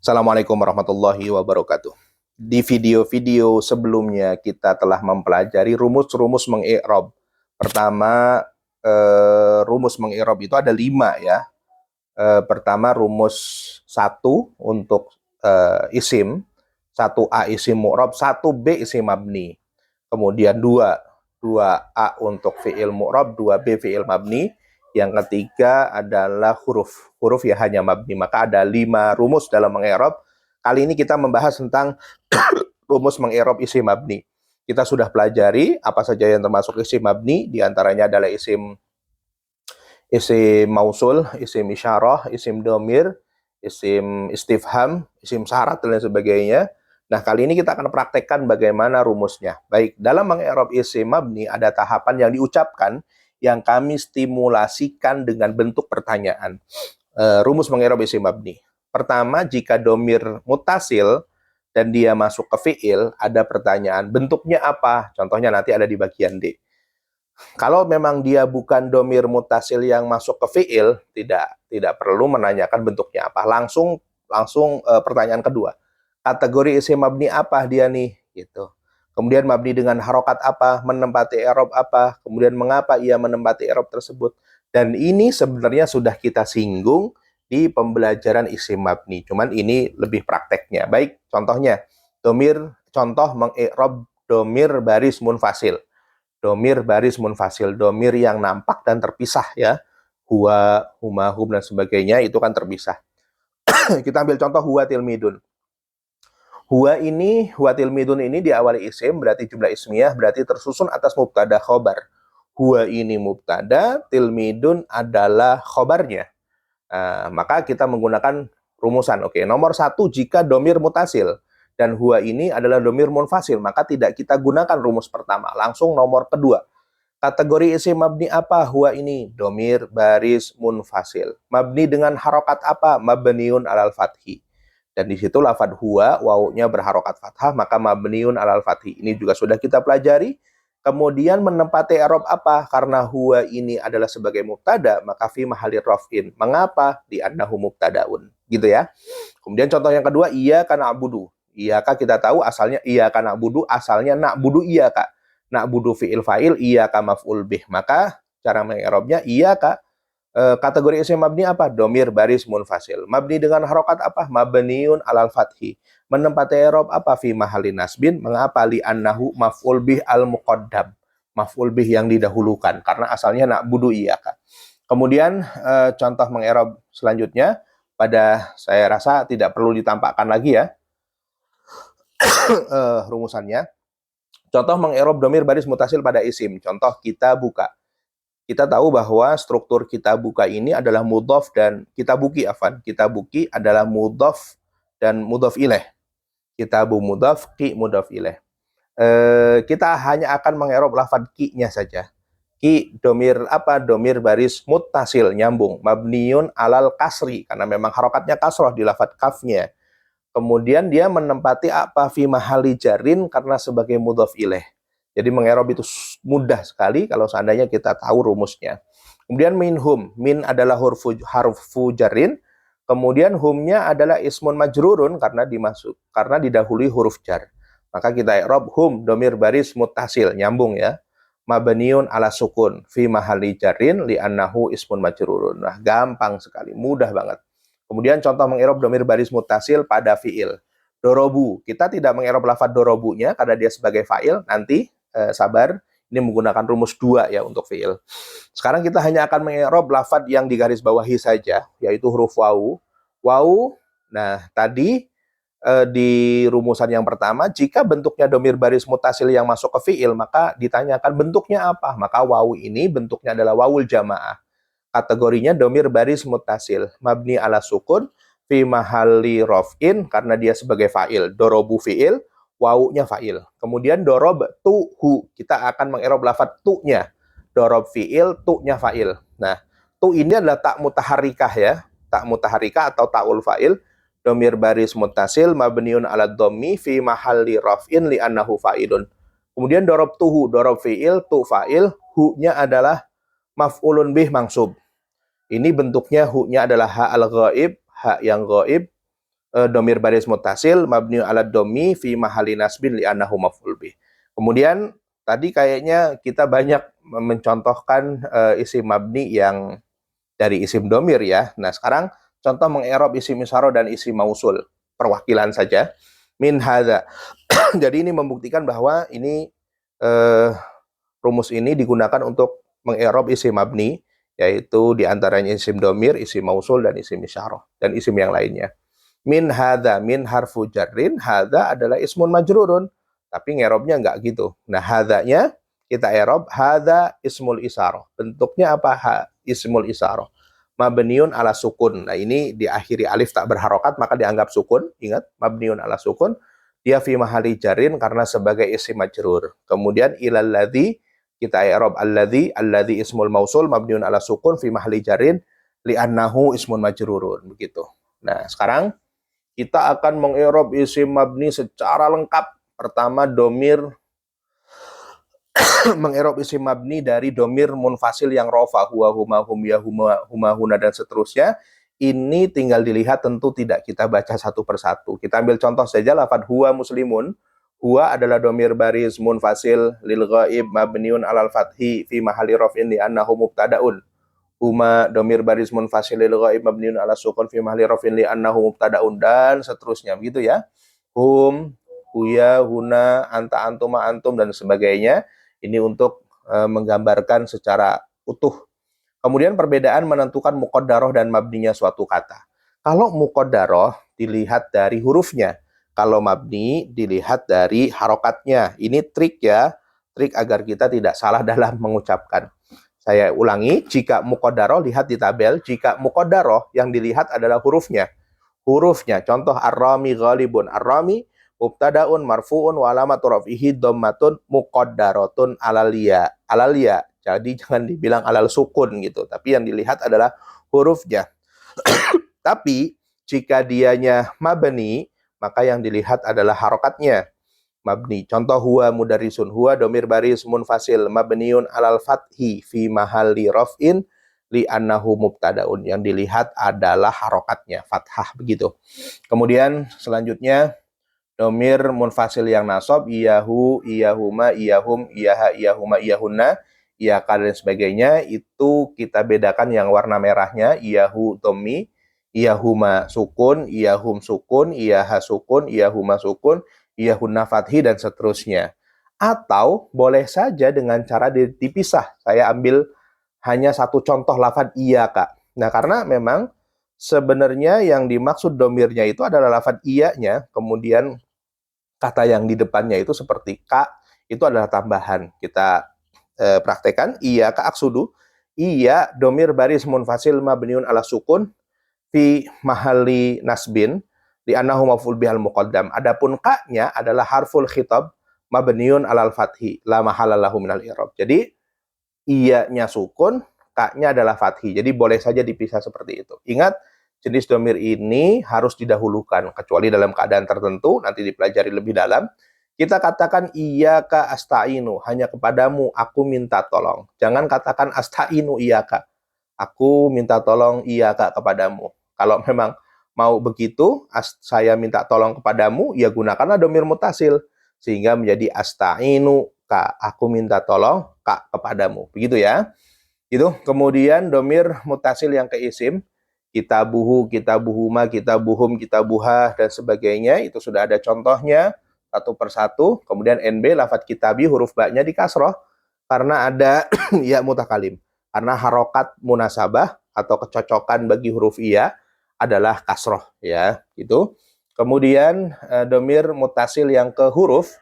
Assalamualaikum warahmatullahi wabarakatuh. Di video-video sebelumnya kita telah mempelajari rumus-rumus mengi'rab. Pertama, rumus mengi'rab itu ada 5 ya. Pertama rumus 1 untuk isim, 1A isim mu'rab, 1B isim mabni. Kemudian 2A untuk fi'il mu'rab, 2B fi'il mabni. Yang ketiga adalah huruf ya hanya mabni. Maka ada 5 rumus dalam mengi'rab. Kali ini kita membahas tentang rumus mengi'rab isim mabni. Kita sudah pelajari apa saja yang termasuk isim mabni, diantaranya adalah isim mausul, isim isyarah, isim domir, isim istifham, isim syarat, dan lain sebagainya. Nah, kali ini kita akan praktekkan bagaimana rumusnya. Baik, dalam mengi'rab isim mabni ada tahapan yang diucapkan yang kami stimulasikan dengan bentuk pertanyaan. Rumus mengi'rab isim mabni. Pertama, jika domir mutasil dan dia masuk ke fi'il, ada pertanyaan, bentuknya apa? Contohnya nanti ada di bagian D. Kalau memang dia bukan domir mutasil yang masuk ke fi'il, tidak perlu menanyakan bentuknya apa. Langsung pertanyaan kedua. Kategori isim mabni apa dia nih? Gitu. Kemudian mabni dengan harokat apa? Menempati i'rab apa? Kemudian mengapa ia menempati i'rab tersebut? Dan ini sebenarnya sudah kita singgung di pembelajaran isim mabni. Cuman ini lebih prakteknya. Baik, contohnya. Contoh mengi'rab domir baris munfasil. Domir baris munfasil, domir yang nampak dan terpisah ya. Huwa, huma, hum, dan sebagainya itu kan terpisah. Kita ambil contoh huwa tilmidun. Huwa tilmidun ini diawali isim, berarti jumlah ismiyah, berarti tersusun atas mubtada khobar. Huwa ini mubtada, tilmidun adalah khobarnya. Maka kita menggunakan rumusan. Oke, nomor 1, jika domir mutasil dan huwa ini adalah domir munfasil, maka tidak kita gunakan rumus pertama. Langsung nomor kedua. Kategori isim mabni apa? Huwa ini domir baris munfasil. Mabni dengan harokat apa? Mabniun alal fathi. Dan di situ lafad huwa, wawunya berharokat fathah, maka mabniun alal fathi. Ini juga sudah kita pelajari. Kemudian menempati i'rab apa? Karena huwa ini adalah sebagai mubtada, maka fi mahalli raf'in. Mengapa? Di annahu mubtadaun. Gitu ya. Kemudian contoh yang kedua, iyyaka na'budu. Iyyaka kita tahu asalnya iyyaka na'budu, asalnya na'budu iyyaka. Na'budu fi'il fa'il, iyyaka maf'ul bih. Maka cara mengi'rabnya iyyaka. Kategori isim mabni apa? Domir baris munfasil. Mabni dengan harokat apa? Mabniun alal fathi. Menempati i'rab apa? Fi mahalli nasbin. Mengapa? Li annahu maf'ul bih al muqaddam. Maf'ul bih yang didahulukan karena asalnya na'budu iyyaka. Kemudian contoh mengi'rab selanjutnya saya rasa tidak perlu ditampakkan lagi ya. Rumusannya. Contoh mengi'rab domir baris mutasil pada isim. Contoh kita buka. Kita tahu bahwa struktur kita buka ini adalah mudhof dan kitabuki adalah mudhof dan mudhof ilaih. Kitabu mudhof, ki mudhof ilaih. Kita hanya akan mengi'rab lafadz ki-nya saja. Ki domir apa? Domir baris muttasil, nyambung. Mabniun alal kasri, karena memang harokatnya kasroh di lafadz kafnya. Kemudian dia menempati apa? Fi mahalli jarin, karena sebagai mudhof ilaih. Jadi mengi'rab itu mudah sekali kalau seandainya kita tahu rumusnya. Kemudian minhum, min adalah harfu jarin, kemudian humnya adalah ismun majrurun karena didahului huruf jar. Maka kita i'rab hum domir baris muttasil, nyambung ya. Mabniun ala sukun fi mahalli jarin li annahu ismun majrurun. Nah, gampang sekali, mudah banget. Kemudian contoh mengi'rab domir baris muttasil pada fiil. Dorobu, kita tidak mengi'rab lafadz dorobunya karena dia sebagai fa'il. Nanti sabar, ini menggunakan rumus 2 ya untuk fi'il. Sekarang kita hanya akan mengi'rab lafadz yang digarisbawahi saja, yaitu huruf wawu. Wawu, nah tadi di rumusan yang pertama, jika bentuknya domir baris mutasil yang masuk ke fi'il, maka ditanyakan bentuknya apa? Maka wawu ini bentuknya adalah wawul jamaah. Kategorinya domir baris mutasil, mabni ala sukun, fi mahalli raf'in, karena dia sebagai fa'il. Dorobu fi'il, wawunya fa'il. Kemudian dorob tuhu, kita akan mengi'rab lafadz tu-nya. Dorob fi'il, tu-nya fa'il. Nah, tu ini adalah tak mutaharikah ya. Tak mutaharikah atau ta'ul fa'il. Domir baris mutasil, mabniun ala dhammi, fi mahalli raf'in, li annahu fa'ilun. Kemudian dorob tuhu, dorob fi'il, tu fa'il, hu-nya adalah maf'ulun bih mangsub. Ini bentuknya hu-nya adalah ha al-ghaib, ha yang ghaib. domir baris muttasil mabni ala domi fi mahali nasbin li'annahu maf'ul bih. Kemudian tadi kayaknya kita banyak mencontohkan isim mabni yang dari isim domir ya. Nah, sekarang contoh mengerob isim isyarah dan isim mausul, perwakilan saja. Min hadza. Jadi ini membuktikan bahwa ini rumus ini digunakan untuk mengerob isim mabni, yaitu diantaranya isim domir, isim mausul, dan isim isyarah, dan isim yang lainnya. Min hadza, min harfu jarrin, hadza adalah ismun majrurun, tapi ngerobnya nggak gitu. Nah, hadzanya kita erob, hadza ismul isyarah. Bentuknya apa? Ismul isyarah. Mabniun ala sukun. Nah, ini diakhiri alif tak berharokat, maka dianggap sukun. Ingat, mabniun ala sukun. Dia fi mahali jarin karena sebagai isim majrur. Kemudian ilal ladzi, kita i'rab alladzi, alladzi ismul mausul mabniun ala sukun fi mahali jarin li'annahu ismun majrurun, begitu. Nah, sekarang kita akan mengi'rab isim mabni secara lengkap. Pertama, domir mengi'rab isim mabni dari domir munfasil yang rofa, huwa, huma, hum, ya, huma, huna, dan seterusnya. Ini tinggal dilihat, tentu tidak kita baca satu persatu. Kita ambil contoh saja, lafad huwa muslimun. Huwa adalah domir baris munfasil lil ghaib mabniun alal fathi fi mahali raf'in li annahu mubtada'un. Huma domir baris munfasil lil ghaib mabniun ala sukun fi mahali raf'in li annahu mubtada'un, dan seterusnya, begitu ya. Hum, huya, huna, anta, antuma, antum, dan sebagainya. Ini untuk menggambarkan secara utuh. Kemudian perbedaan menentukan muqaddarah dan mabninya suatu kata. Kalau muqaddarah dilihat dari hurufnya, kalau mabni dilihat dari harokatnya. Ini trik ya, trik agar kita tidak salah dalam mengucapkan. Saya ulangi, jika muqaddarah lihat di tabel, jika muqaddarah yang dilihat adalah hurufnya. Hurufnya, contoh ar-rami ghalibun, ar-rami mubtadaun marfuun wa alamatu raf'ihi dhammatun muqaddaratun alalia. Alalia. Jadi jangan dibilang alal sukun gitu, tapi yang dilihat adalah hurufnya. Tapi jika dianya mabni, maka yang dilihat adalah harokatnya. Mabni. Contoh huwa mudarisun, huwa domir baris munfasil mabniun alal fathi fi mahalli raf'in li annahu mubtadaun. Yang dilihat adalah harokatnya, fathah, begitu. Kemudian selanjutnya domir munfasil yang nasab, iyahu, iyahuma, iyahum, iyaha, iyahuma, iyahunna, iyaka, dan sebagainya. Itu kita bedakan yang warna merahnya, iyahu dhammi, iyahuma sukun, iyahum sukun, iyaha sukun, iyahuma sukun, iyahunna fathi, dan seterusnya. Atau boleh saja dengan cara dipisah. Saya ambil hanya satu contoh lafaz iyaka. Nah, karena memang sebenarnya yang dimaksud domirnya itu adalah lafaz iyanya, kemudian kata yang di depannya itu seperti ka, itu adalah tambahan. Kita praktekkan, iya ka aksudu, iya domir baris munfasil mabniun ala sukun fi mahali nasbin di annahu maf'ul bihal muqaddam. Adapun ka-nya adalah harful khitab mabniun alal fathi la mahalallahu minal i'rab. Jadi iya-nya sukun, ka-nya adalah fathi. Jadi boleh saja dipisah seperti itu. Ingat, jenis domir ini harus didahulukan, kecuali dalam keadaan tertentu, nanti dipelajari lebih dalam. Kita katakan iyyaka asta'inu, hanya kepadamu aku minta tolong. Jangan katakan asta'inu iyyaka, aku minta tolong iyyaka kepadamu. Kalau memang mau begitu, saya minta tolong kepadamu, ya gunakanlah domir mutasil, sehingga menjadi asta'inu ka, aku minta tolong ka kepadamu. Begitu ya. Gitu. Kemudian domir mutasil yang ke isim, kitabuhu, kitabuhuma, kitabuhum, kitabuha, dan sebagainya, itu sudah ada contohnya satu persatu. Kemudian NB, lafadz kitabi, huruf ba-nya di kasroh karena ada ya mutakalim. Karena harokat munasabah atau kecocokan bagi huruf iya adalah kasroh, ya, gitu. Kemudian domir mutasil yang ke huruf,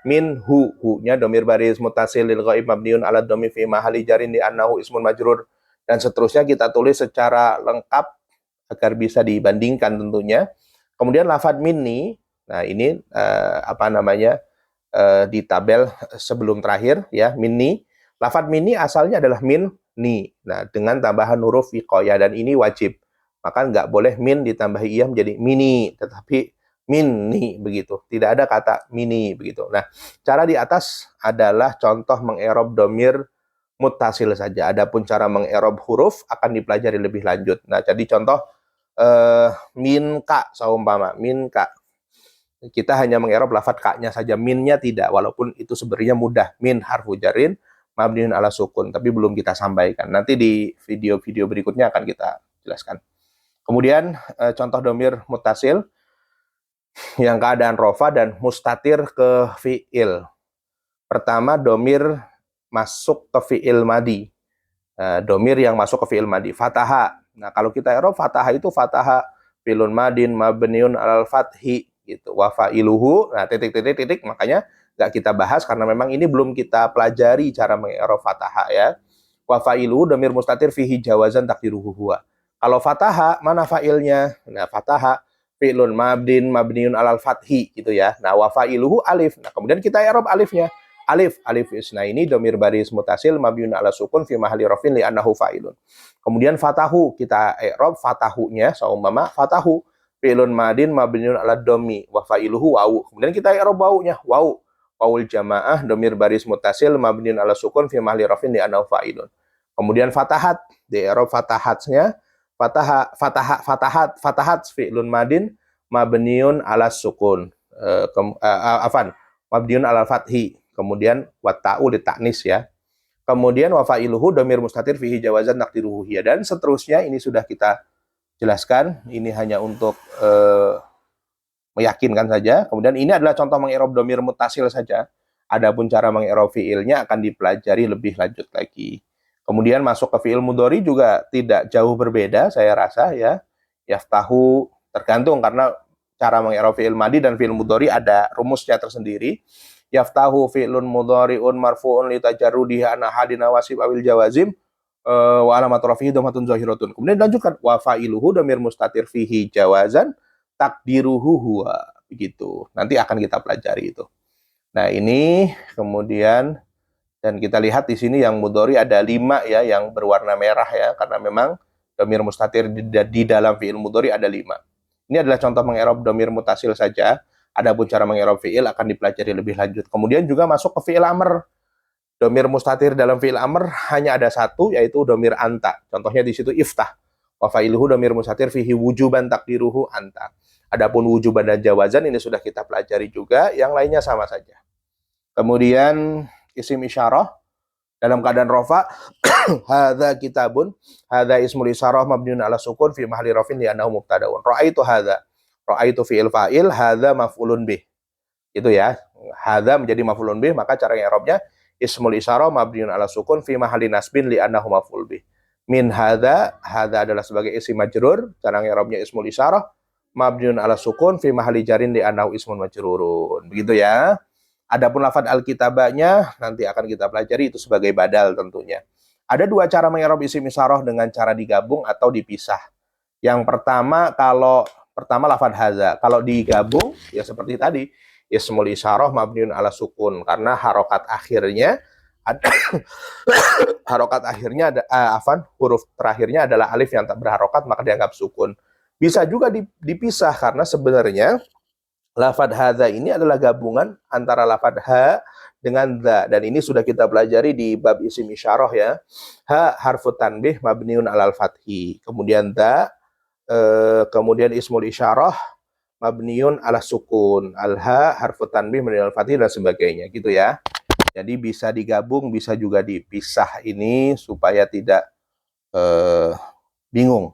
min hu-nya domir baris mutasil lil ghaib mabniun ala dhammi fi mahali jarin di annahu ismun majrur, dan seterusnya kita tulis secara lengkap agar bisa dibandingkan tentunya. Kemudian lafadz minni, nah ini di tabel sebelum terakhir ya, minni. Lafadz minni asalnya adalah min ni. Nah, dengan tambahan huruf wiqayah, dan ini wajib. Maka nggak boleh min ditambahi iyah menjadi mini, tetapi minni, begitu. Tidak ada kata mini, begitu. Nah, cara di atas adalah contoh mengerob domir muttasil saja. Adapun cara mengerob huruf akan dipelajari lebih lanjut. Nah, jadi contoh min ka saumpama min ka. Kita hanya mengerob lafadz ka-nya saja, minnya tidak, walaupun itu sebenarnya mudah. Min harfu jarin mabniun ala sukun, tapi belum kita sampaikan. Nanti di video-video berikutnya akan kita jelaskan. Kemudian contoh domir mutasil yang keadaan rofa dan mustatir ke fi'il. Pertama, domir masuk ke fi'il madi. Domir yang masuk ke fi'il madi. Fataha. Nah, kalau kita erob fataha itu fataha fi'lun madin mabniun alal fathi gitu. Wa fa'iluhu. Nah, titik. Makanya nggak kita bahas karena memang ini belum kita pelajari cara mengerob fataha ya. Wa fa'iluhu domir mustatir fihi jawazan takdiruhu huwa. Kalau fataha, mana fa'ilnya? Nah, fataha fi'lun mabniun alal fathi gitu ya. Nah, wa fa'iluhu alif. Nah, kemudian kita erob alifnya. Alif isna ini domir baris mutasil mabniun ala sukun fi mahalli rafin li annahu fa'ilun. Kemudian fatahu, kita i'rab fatahunya saumpama fatahu fi'lun madin mabniun ala dhammi wa fa'iluhu wau. Kemudian kita i'rab waunya waul jamaah domir baris mutasil mabniun ala sukun fi mahalli rafin li annahu fa'ilun. Kemudian fatahat, di i'rab fatahatnya fatahat fi'lun madin mabniun ala sukun. Mabniun ala fathi. Kemudian wata'u ditaknis ya. Kemudian wa fa'iluhu domir mustatir fihi jawazan takdiruhu hiya, dan seterusnya ini sudah kita jelaskan. Ini hanya untuk meyakinkan saja. Kemudian ini adalah contoh mengi'rab domir mutasil saja. Adapun cara mengi'rab fi'ilnya akan dipelajari lebih lanjut lagi. Kemudian masuk ke fi'il mudhari juga tidak jauh berbeda saya rasa ya. Yaftahu tergantung karena cara mengi'rab fi'il madi dan fi'il mudhari ada rumusnya tersendiri. Yaftahu fi'lun mudhari'un marfu'un li tajarrudihi an ahadin nawasib awil jawazim wa alamatu rafihi dhammatun zahiratun. Kemudian dilanjutkan wa fa'iluhu dhamir mustatir fihi jawazan takdiruhu huwa, begitu. Nanti akan kita pelajari itu. Nah, ini kemudian dan kita lihat di sini yang mudhari ada 5 ya yang berwarna merah ya, karena memang dhamir mustatir di dalam fi'il mudhari ada 5. Ini adalah contoh mengi'rab dhamir mutasil saja. Adapun cara mengi'rab fi'il akan dipelajari lebih lanjut. Kemudian juga masuk ke fi'il amr. Domir mustatir dalam fi'il amr hanya ada satu, yaitu domir anta. Contohnya di situ iftah. Wa fa'iluhu domir mustatir fihi wujuban takdiruhu anta. Adapun wujuban dan jawazan ini sudah kita pelajari juga, yang lainnya sama saja. Kemudian isim isyarah dalam keadaan rofa, hadza kitabun, hadza ismul isyarah mabniun ala sukun fi mahalli rafin li annahu mubtadaun. Ra'aitu hadza. Ra'aitu fi'il fa'il, hadza maf'ulun bih. Itu ya. Hadza menjadi maf'ulun bih, maka cara i'rabnya ismul isyarah mabniun ala sukun fi mahalli nasbin li annahu maf'ul bih. Min hadza adalah sebagai isim majrur, cara i'rabnya ismul isyarah mabniun ala sukun fi mahalli jarin li annahu ismun majrurun. Begitu ya. Adapun lafadz alkitabanya nanti akan kita pelajari, itu sebagai badal tentunya. Ada 2 cara mengi'rab isim isyarah dengan cara digabung atau dipisah. Yang pertama lafadz hadza. Kalau digabung ya seperti tadi, ismul isyarah mabniun ala sukun karena harokat akhirnya ada huruf terakhirnya adalah alif yang tak berharokat, maka dianggap sukun. Bisa juga dipisah karena sebenarnya lafadz hadza ini adalah gabungan antara lafadz ha dengan dza, dan ini sudah kita pelajari di bab isim isyarah ya. Ha harfu tanbih mabniun alal fathi. Kemudian dza kemudian ismul isyarah mabniun ala sukun, alha harfu tanbih mabniun al fathih dan sebagainya gitu ya. Jadi bisa digabung, bisa juga dipisah, ini supaya tidak bingung.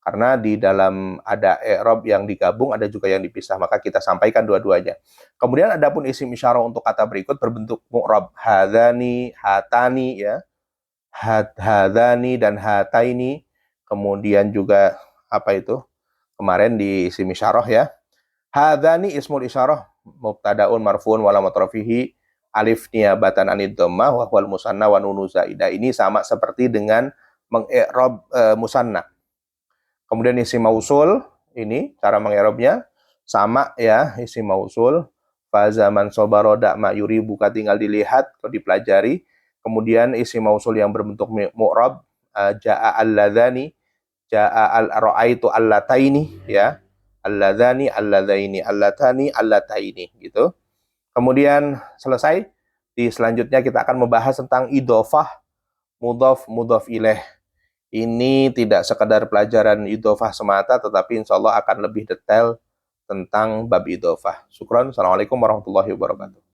Karena di dalam ada i'rab yang digabung, ada juga yang dipisah, maka kita sampaikan dua-duanya. Kemudian adapun isim isyarah untuk kata berikut berbentuk mu'rab, hadzani, hatani ya. Hadzani dan hataini. Kemudian juga apa itu? Kemarin di isim isyarah ya. Hadzani ismul isyarah mubtadaun marfuun wa alamat rafihi alif niyabatan anid dhammah wa huwal musanna wa nunu zaidah. Ini sama seperti dengan mengi'rab musanna. Kemudian isim mausul, ini cara mengi'rabnya sama ya, isim mausul. Fa zaman sobaro da'ma yuri buka tinggal dilihat atau dipelajari. Kemudian isim mausul yang berbentuk mu'rab, ja'a alladzani, ja'a al-ra'aitu allataini ya. Alladzani, alladzaini, allatani, allataini gitu. Kemudian selesai, di selanjutnya kita akan membahas tentang idhofah, mudhof, mudhof ilaih. Ini tidak sekadar pelajaran idhofah semata, tetapi insya Allah akan lebih detail tentang bab idhofah. Syukron. Assalamualaikum warahmatullahi wabarakatuh.